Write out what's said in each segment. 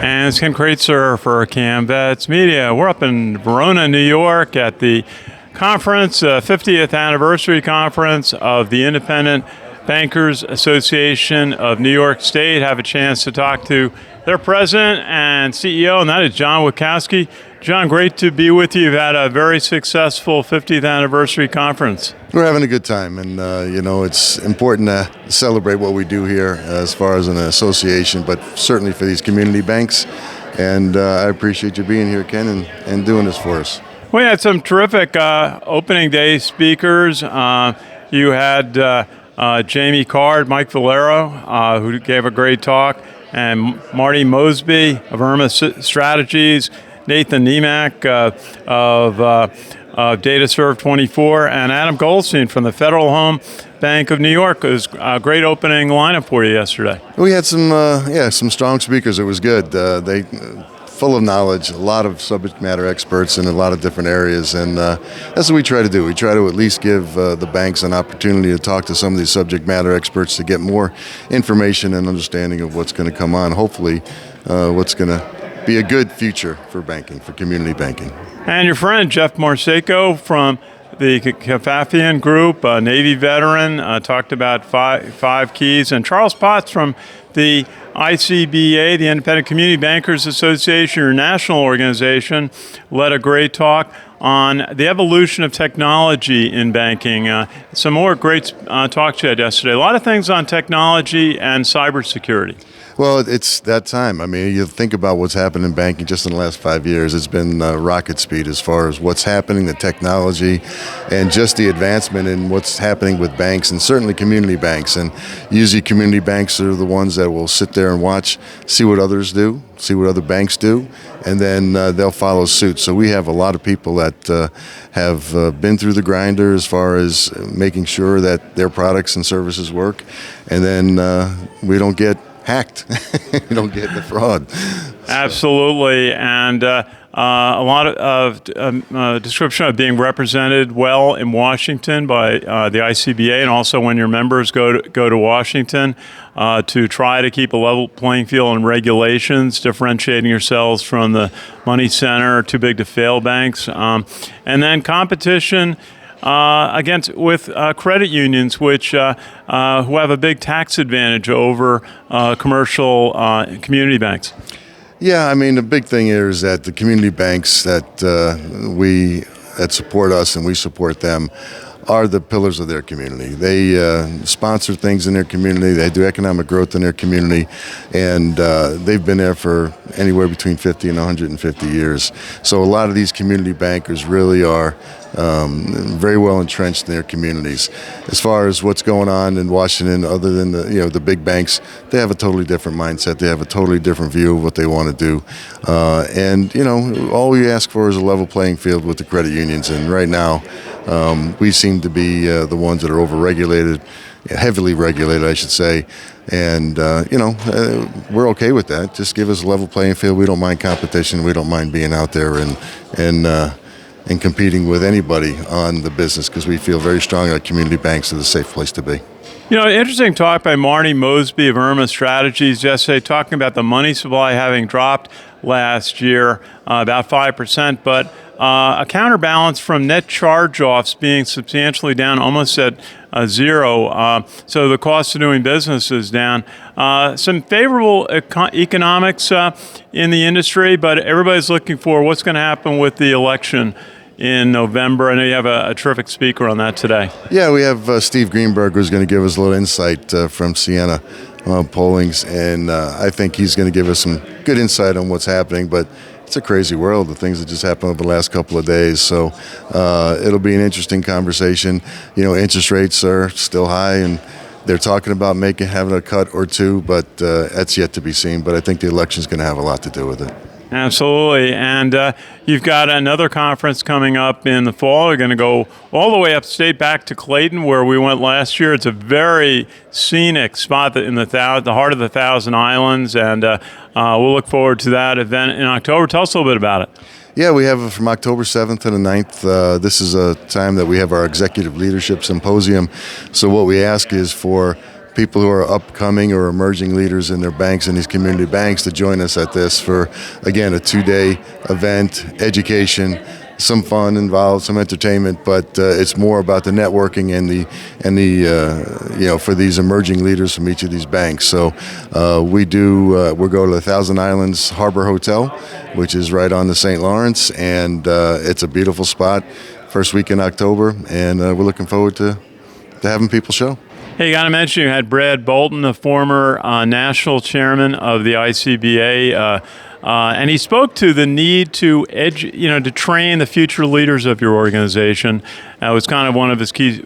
And it's Ken Kraetzer for Cammvets Media. We're up in Verona, New York at the conference, 50th anniversary conference of the Independent Bankers Association of New York State. Have a chance to talk to their president and CEO, and that is John Witkowski. John, great to be with you. You've had a very successful 50th anniversary conference. We're having a good time, and it's important to celebrate what we do here as far as an association, but certainly for these community banks. And I appreciate you being here, Ken, and doing this for us. We had some terrific opening day speakers. You had Jamie Card, Mike Valero, who gave a great talk, and Marty Mosby of Verona Strategies, Nathan Niemak of DataServe 24, and Adam Goldstein from the Federal Home Bank of New York. It was a great opening lineup for you yesterday. We had some strong speakers. It was good. They full of knowledge, a lot of subject matter experts in a lot of different areas, and that's what we try to do. We try to at least give the banks an opportunity to talk to some of these subject matter experts to get more information and understanding of what's going to come on, hopefully what's going to be a good future for banking, for community banking. And your friend Jeff Marseco from the Cafafian Group, a Navy veteran, talked about five keys. And Charles Potts from the ICBA, the Independent Community Bankers Association, your national organization, led a great talk on the evolution of technology in banking. Some more great talks you had yesterday. A lot of things on technology and cybersecurity. Well, it's that time. I mean, you think about what's happened in banking just in the last 5 years. It's been rocket speed as far as what's happening, the technology, and just the advancement in what's happening with banks, and certainly community banks. And usually community banks are the ones that will sit there and watch, see what others do, see what other banks do, and then they'll follow suit. So we have a lot of people that have been through the grinder as far as making sure that their products and services work, and then we don't get hacked. You don't get the fraud. Absolutely, and a lot of description of being represented well in Washington by the ICBA, and also when your members go to Washington to try to keep a level playing field in regulations, differentiating yourselves from the money center, too big to fail banks, and then competition with credit unions, which who have a big tax advantage over commercial community banks. Yeah, I mean, the big thing here is that the community banks that support us and we support them are the pillars of their community. They sponsor things in their community. They do economic growth in their community, and they've been there for anywhere between 50 and 150 years. So a lot of these community bankers really are very well entrenched in their communities. As far as what's going on in Washington, other than the big banks, they have a totally different mindset. They have a totally different view of what they want to do, and all we ask for is a level playing field with the credit unions. And right now, we seem to be the ones that are overregulated, heavily regulated, I should say. And we're okay with that. Just give us a level playing field. We don't mind competition. We don't mind being out there and competing with anybody on the business, because we feel very strongly that community banks are the safe place to be. Interesting talk by Marty Mosby of Verona Strategies yesterday, talking about the money supply having dropped last year about 5%, but a counterbalance from net charge-offs being substantially down, almost at zero. So the cost of doing business is down. Some favorable economics in the industry, but everybody's looking for what's going to happen with the election in November. I know you have a terrific speaker on that today. Yeah, we have Steve Greenberg, who's going to give us a little insight from Siena pollings, and I think he's going to give us some good insight on what's happening, but it's a crazy world, the things that just happened over the last couple of days. So it'll be an interesting conversation. Interest rates are still high, and they're talking about having a cut or two, but that's yet to be seen. But I think the election's going to have a lot to do with it. Absolutely. And you've got another conference coming up in the fall. You're going to go all the way upstate back to Clayton, where we went last year. It's a very scenic spot in the heart of the Thousand Islands, and we'll look forward to that event in October. Tell us a little bit about it. Yeah, we have from October 7th to the 9th. This is a time that we have our Executive Leadership Symposium. So what we ask is for people who are upcoming or emerging leaders in their banks and these community banks to join us at this for, again, a 2-day event, education, some fun involved, some entertainment, but it's more about the networking and the for these emerging leaders from each of these banks. So we go to the Thousand Islands Harbor Hotel, which is right on the St. Lawrence, and it's a beautiful spot. First week in October, and we're looking forward to having people show. Hey, you got to mention you had Brad Bolton, the former national chairman of the ICBA. And he spoke to the need to to train the future leaders of your organization. That was kind of one of his key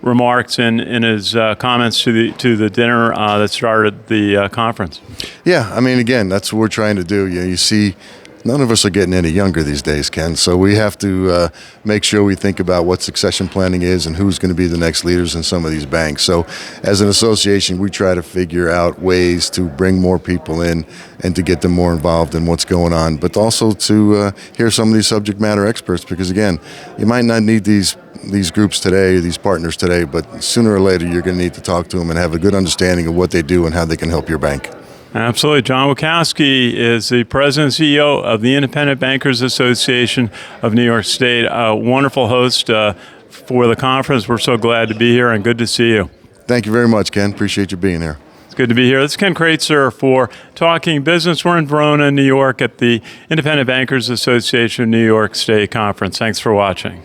remarks in his comments to the dinner that started the conference. Yeah, I mean, again, that's what we're trying to do. You see, none of us are getting any younger these days, Ken. So we have to make sure we think about what succession planning is and who's going to be the next leaders in some of these banks. So as an association, we try to figure out ways to bring more people in and to get them more involved in what's going on, but also to hear some of these subject matter experts, because again, you might not need these groups today, these partners today, but sooner or later you're going to need to talk to them and have a good understanding of what they do and how they can help your bank. Absolutely. John Witkowski is the president and CEO of the Independent Bankers Association of New York State. A wonderful host for the conference. We're so glad to be here and good to see you. Thank you very much, Ken. Appreciate you being here. It's good to be here. This is Ken Kraetzer for Talking Business. We're in Verona, New York at the Independent Bankers Association of New York State Conference. Thanks for watching.